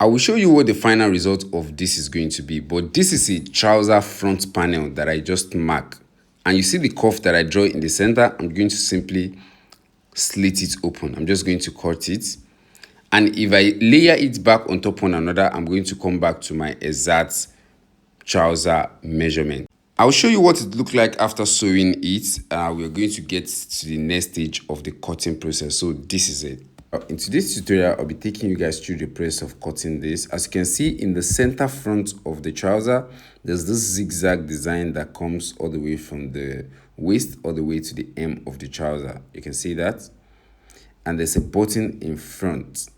I will show you what the final result of this is going to be, but this is a trouser front panel that I just mark. And you see the curve that I draw in the center. I'm going to simply slit it open. I'm just going to cut it. And if I layer it back on top one another, I'm going to come back to my exact trouser measurement. I'll show you what it looked like after sewing it. We're going to get to the next stage of the cutting process. So this is it. In today's tutorial, I'll be taking you guys through the process of cutting this. As you can see in the center front of the trouser, there's this zigzag design that comes all the way from the waist all the way to the hem of the trouser. You can see that. And there's a button in front,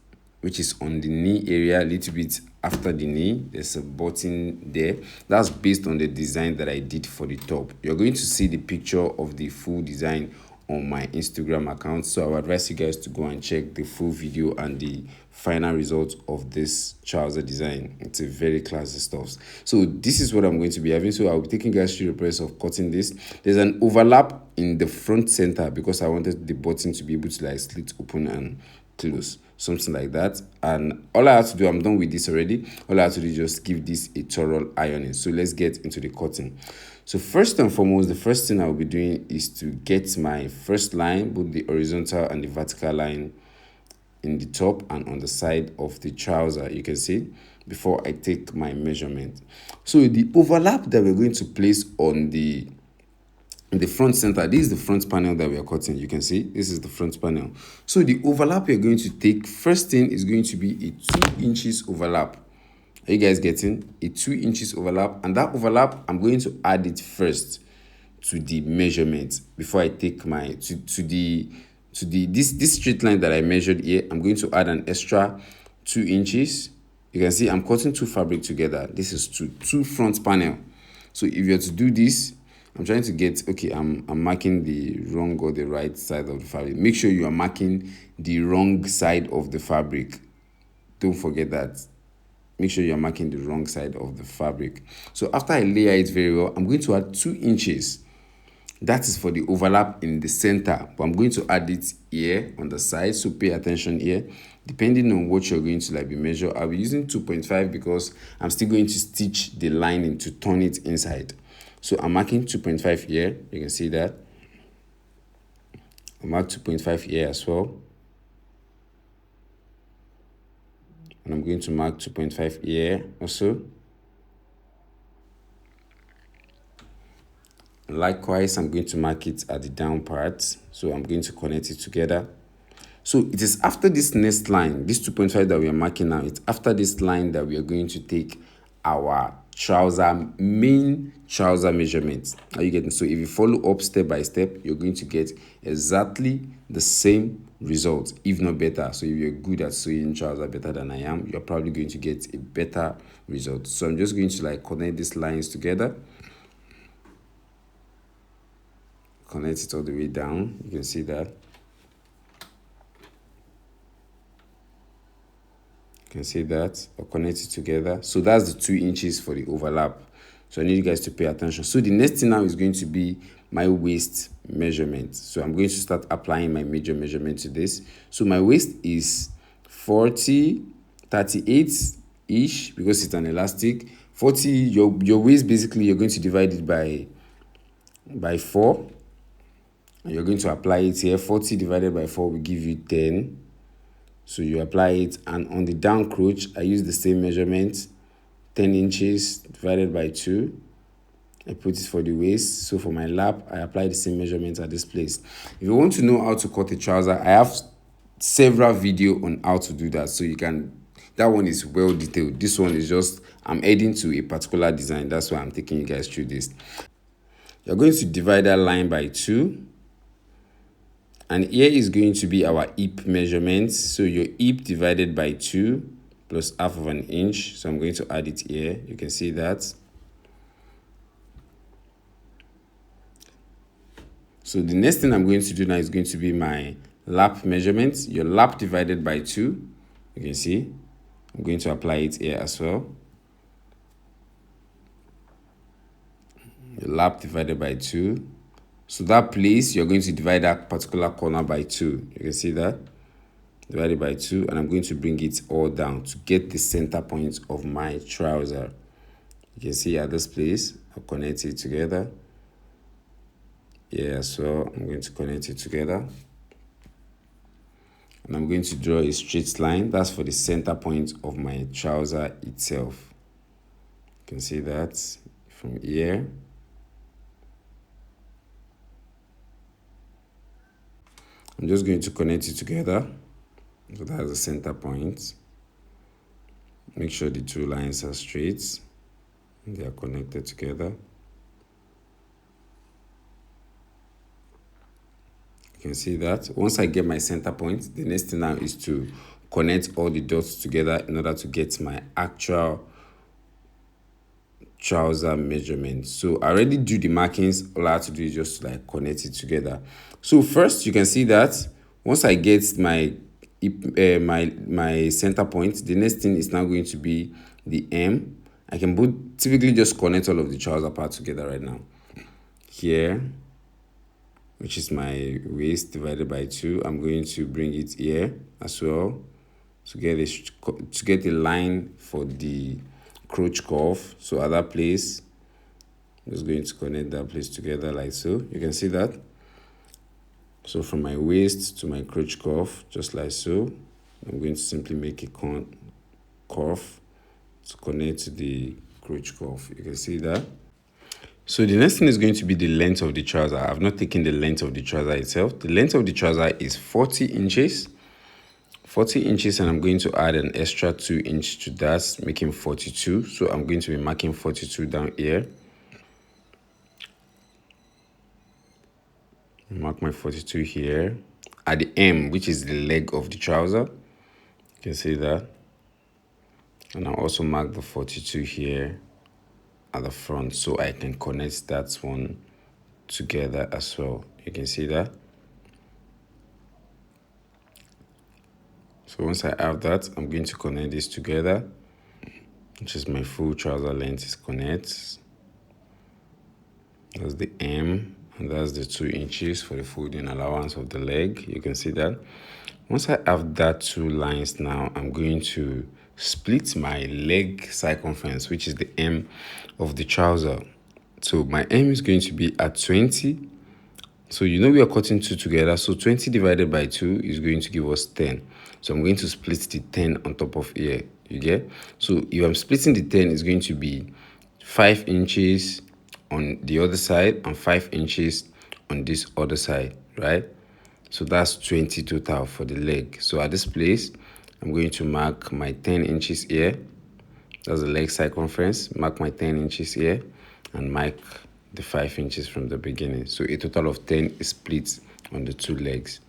which is on the knee area, a little bit after the knee. There's a button there. That's based on the design that I did for the top. You're going to see the picture of the full design on my Instagram account, so I would advise you guys to go and check the full video and the final result of this trouser design. It's a very classy stuff. So this is what I'm going to be having. So I'll be taking you guys through the process of cutting this. There's an overlap in the front center because I wanted the button to be able to like slit open and close, something like that. And all I have to do, I'm done with this already. All I have to do is just give this a thorough ironing. So let's get into the cutting. So first and foremost, the first thing I'll be doing is to get my first line, both the horizontal and the vertical line in the top and on the side of the trouser, you can see, before I take my measurement. So the overlap that we're going to place on the front center, this is the front panel that we are cutting. You can see this is the front panel. So the overlap you're going to take, first thing is going to be a 2 inches overlap. Are you guys getting a 2 inches overlap? And that overlap, I'm going to add it first to the measurement before I take my this straight line that I measured here. I'm going to add an extra 2 inches. You can see I'm cutting two fabric together. This is two front panel. So if you're to do this, I'm trying to get, okay, I'm marking the wrong or the right side of the fabric. Make sure you are marking the wrong side of the fabric. Don't forget that. Make sure you're marking the wrong side of the fabric. So after I layer it very well, I'm going to add 2 inches. That is for the overlap in the center, but I'm going to add it here on the side. So pay attention here. Depending on what you're going to like be measure, I'll be using 2.5 because I'm still going to stitch the lining to turn it inside. So I'm marking 2.5 here. You can see that. I mark 2.5 here as well. And I'm going to mark 2.5 here also. And likewise, I'm going to mark it at the down part. So I'm going to connect it together. So it is after this next line, this 2.5 that we are marking now, it's after this line that we are going to take our main trouser measurements. Are you getting? So if you follow up step by step, you're going to get exactly the same result, if not better. So if you're good at sewing trouser better than I am, you're probably going to get a better result. So I'm just going to like connect these lines together. Connect it all the way down. You can see that. You can see that. I'll connect it together. So that's the 2 inches for the overlap. So I need you guys to pay attention. So the next thing now is going to be my waist measurement. So I'm going to start applying my major measurement to this. So my waist is 38-ish because it's an elastic. 40, your waist basically you're going to divide it by 4. And you're going to apply it here. 40 divided by 4 will give you 10. So you apply it, and on the down crotch, I use the same measurement, 10 inches divided by 2. I put it for the waist. So for my lap, I apply the same measurement at this place. If you want to know how to cut a trouser, I have several videos on how to do that. So you can, that one is well detailed. This one is just, I'm adding to a particular design. That's why I'm taking you guys through this. You're going to divide that line by 2. And here is going to be our hip measurement. So your hip divided by 2 plus half of an inch. So I'm going to add it here. You can see that. So the next thing I'm going to do now is going to be my lap measurement. Your lap divided by 2. You can see. I'm going to apply it here as well. Your lap divided by 2. So that place, you're going to divide that particular corner by 2. You can see that. divided by 2, and I'm going to bring it all down to get the center point of my trouser. You can see at this place, I'll connect it together. Yeah, so I'm going to connect it together. And I'm going to draw a straight line. That's for the center point of my trouser itself. You can see that from here. I'm just going to connect it together. So that's the center point. Make sure the two lines are straight. They are connected together. You can see that. Once I get my center point, the next thing now is to connect all the dots together in order to get my actual trouser measurement. So I already do the markings. All I have to do is just like connect it together. So first, you can see that once I get my center point, the next thing is now going to be the M. I can typically just connect all of the trouser parts together right now. Here, which is my waist divided by 2, I'm going to bring it here as well to get a line for the crotch curve. So at that place, I'm just going to connect that place together like so. You can see that. So from my waist to my crotch curve, just like so, I'm going to simply make a curve to connect to the crotch curve. You can see that. So the next thing is going to be the length of the trouser. I've not taken the length of the trouser itself. The length of the trouser is 40 inches. 40 inches, and I'm going to add an extra 2 inches to that, making 42. So I'm going to be marking 42 down here. Mark my 42 here. At the M, which is the leg of the trouser. You can see that. And I'll also mark the 42 here at the front so I can connect that one together as well. You can see that. So once I have that, I'm going to connect this together, which is my full trouser length is connect. That's the M, and that's the 2 inches for the folding allowance of the leg. You can see that. Once I have that 2 lines now, I'm going to split my leg circumference, which is the M of the trouser. So my M is going to be at 20. So you know we are cutting 2 together. So 20 divided by 2 is going to give us 10. So I'm going to split the 10 on top of here. You get? So if I'm splitting the 10, it's going to be 5 inches on the other side and 5 inches on this other side, right? So that's 20 total for the leg. So at this place, I'm going to mark my 10 inches here. That's the leg circumference. Mark my 10 inches here and mark the 5 inches from the beginning. So a total of 10 is split on the 2 legs,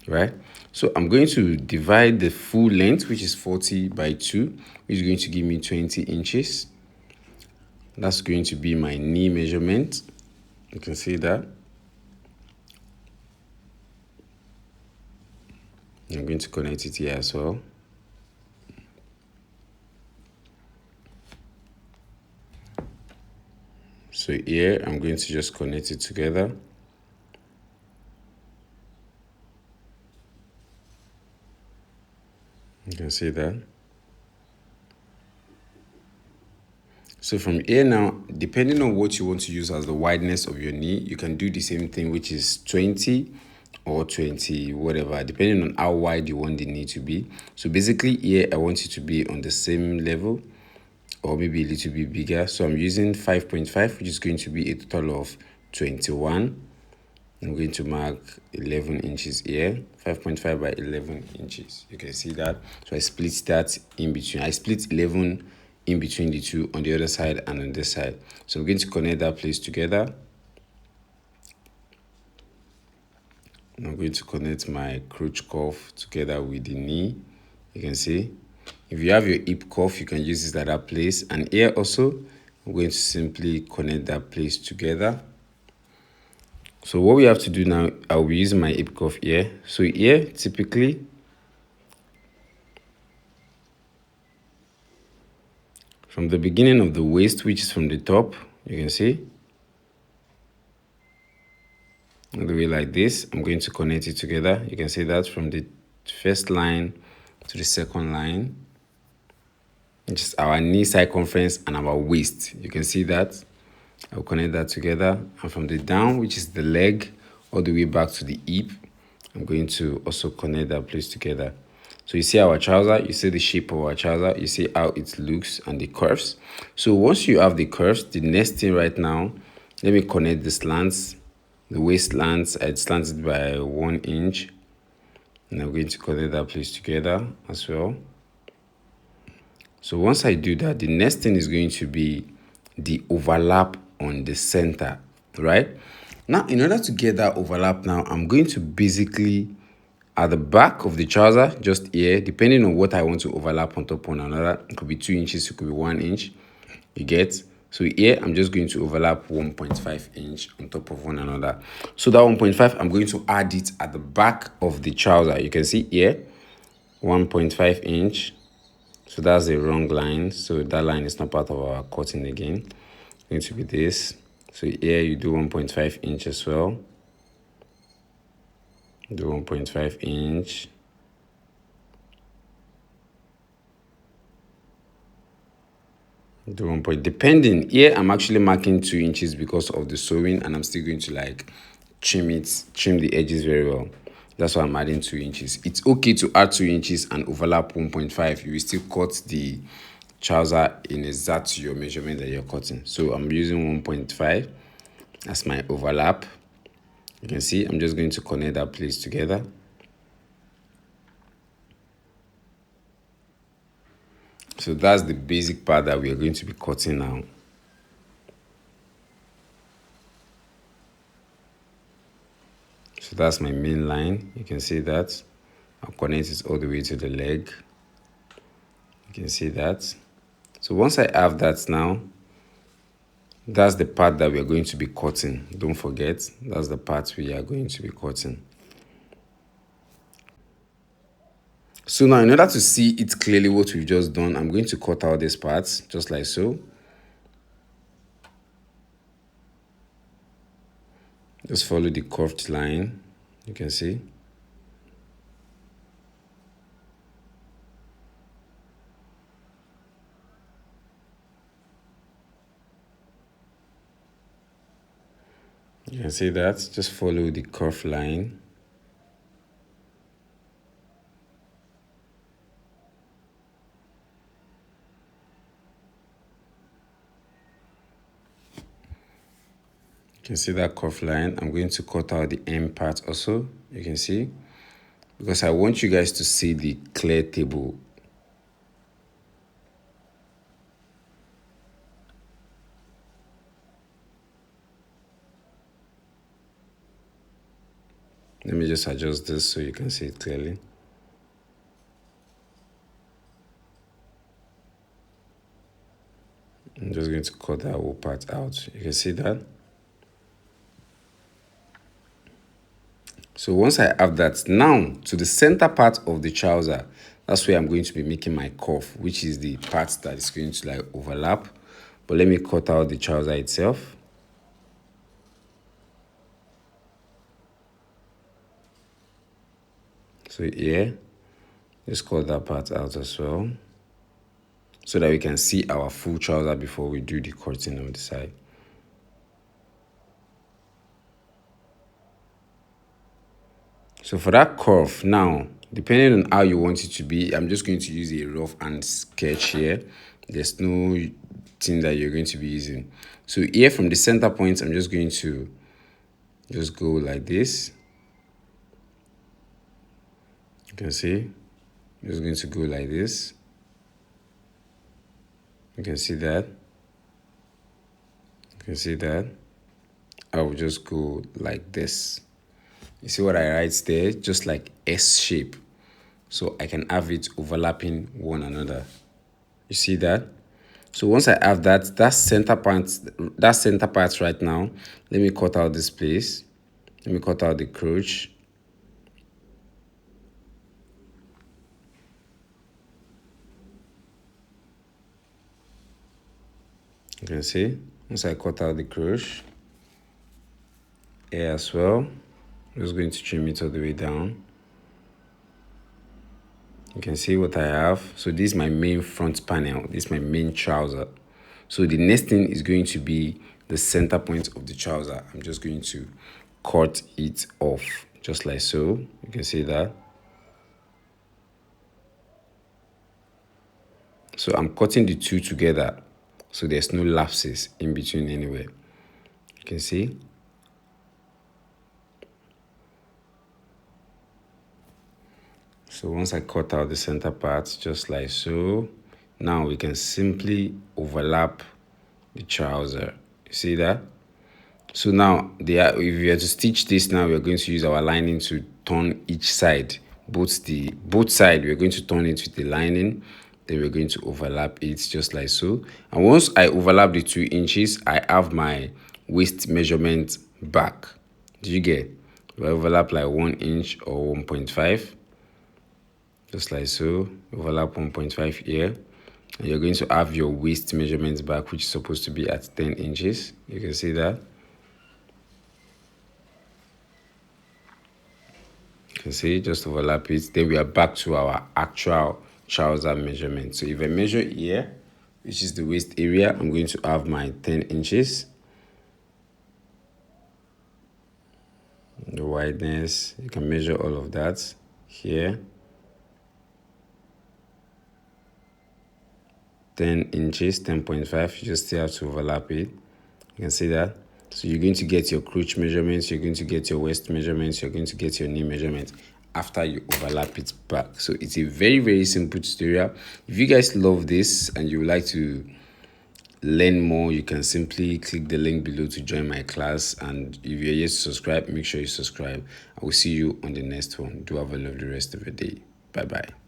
right? So I'm going to divide the full length, which is 40 by 2, which is going to give me 20 inches. That's going to be my knee measurement. You can see that. I'm going to connect it here as well. So here, I'm going to just connect it together. You can see that. So from here now, depending on what you want to use as the wideness of your knee, you can do the same thing, which is 20 or 20, whatever, depending on how wide you want the knee to be. So basically here, I want it to be on the same level or maybe a little bit bigger. So I'm using 5.5, which is going to be a total of 21. I'm going to mark 11 inches here, 5.5 by 11 inches. You can see that. So I split that in between. I split 11 in between the two on the other side and on this side. So I'm going to connect that place together. And I'm going to connect my crotch cuff together with the knee. You can see. If you have your hip cuff, you can use this at that place. And here also, I'm going to simply connect that place together. So what we have to do now, I'll be using my hip cuff here. So here, typically, from the beginning of the waist, which is from the top, you can see, all the way like this, I'm going to connect it together. You can see that from the the first line to the second line, which is our knee circumference and our waist. You can see that. I'll connect that together, and from the down, which is the leg, all the way back to the hip, I'm going to also connect that place together. So you see our trouser, you see the shape of our trouser, you see how it looks and the curves. So once you have the curves, the next thing right now, let me connect the slants. The waist slants, I slanted by 1 inch, and I'm going to connect that place together as well. So once I do that, the next thing is going to be the overlap on the center, right? Now, in order to get that overlap now, I'm going to basically, at the back of the trouser, just here, depending on what I want to overlap on top of one another, it could be 2 inches, it could be 1 inch, you get? So here, I'm just going to overlap 1.5 inch on top of one another. So that 1.5, I'm going to add it at the back of the trouser. You can see here, 1.5 inch. So that's the wrong line. So that line is not part of our cutting again. It's going to be this. So here you do 1.5 inch as well. Do 1.5 inch. Do 1 point. Depending, here I'm actually marking 2 inches because of the sewing, and I'm still going to like trim the edges very well. That's why I'm adding 2 inches. It's okay to add 2 inches and overlap 1.5. You will still cut the trouser in exact to your measurement that you're cutting. So I'm using 1.5 as my overlap. You can see I'm just going to connect that place together. So that's the basic part that we are going to be cutting now. So that's my main line. You can see that. I'll connect it all the way to the leg. You can see that. So once I have that now, that's the part that we are going to be cutting. Don't forget, that's the part we are going to be cutting. So now, in order to see it clearly what we've just done, I'm going to cut out these parts, just like so. Just follow the curved line, you can see. You can see that, just follow the curved line. You can see that curved line. I'm going to cut out the end part also, you can see, because I want you guys to see the clear table. Let me just adjust this so you can see it clearly. I'm just going to cut that whole part out. You can see that. So once I have that, now to the center part of the trouser, that's where I'm going to be making my cuff, which is the part that is going to like overlap. But let me cut out the trouser itself. So here, let's cut that part out as well, so that we can see our full trouser before we do the cutting on the side. So for that curve, now, depending on how you want it to be, I'm just going to use a rough hand sketch here. There's no thing that you're going to be using. So here from the center point, I'm just going to just go like this. You can see, I'm just going to go like this. You can see that. You can see that. I will just go like this. You see what I write there? Just like S shape. So I can have it overlapping one another. You see that? So once I have that, that center part right now, let me cut out this place. Let me cut out the crotch. You can see, once I cut out the crotch, here as well, I'm just going to trim it all the way down. You can see what I have. So this is my main front panel. This is my main trouser. So the next thing is going to be the center point of the trouser. I'm just going to cut it off just like so. You can see that. So I'm cutting the two together so there's no lapses in between anywhere. You can see. So once I cut out the center part just like so, now we can simply overlap the trouser. You see that? So now, if we are to stitch this now, we're going to use our lining to turn each side. Both side, we're going to turn it with the lining. Then we're going to overlap it just like so. And once I overlap the 2 inches, I have my waist measurement back. Do you get? I overlap like 1 inch or 1.5. Just like so. Overlap 1.5 here. And you're going to have your waist measurements back, which is supposed to be at 10 inches. You can see that. You can see, just overlap it. Then we are back to our actual trouser measurement. So if I measure here, which is the waist area, I'm going to have my 10 inches. The wideness, you can measure all of that here. 10 inches, 10.5, you just still have to overlap it. You can see that. So you're going to get your crotch measurements, you're going to get your waist measurements, you're going to get your knee measurements after you overlap it back. So it's a very, very simple tutorial. If you guys love this and you would like to learn more, you can simply click the link below to join my class. And if you're yet to subscribe, make sure you subscribe. I will see you on the next one. Do have a lovely rest of your day. Bye bye.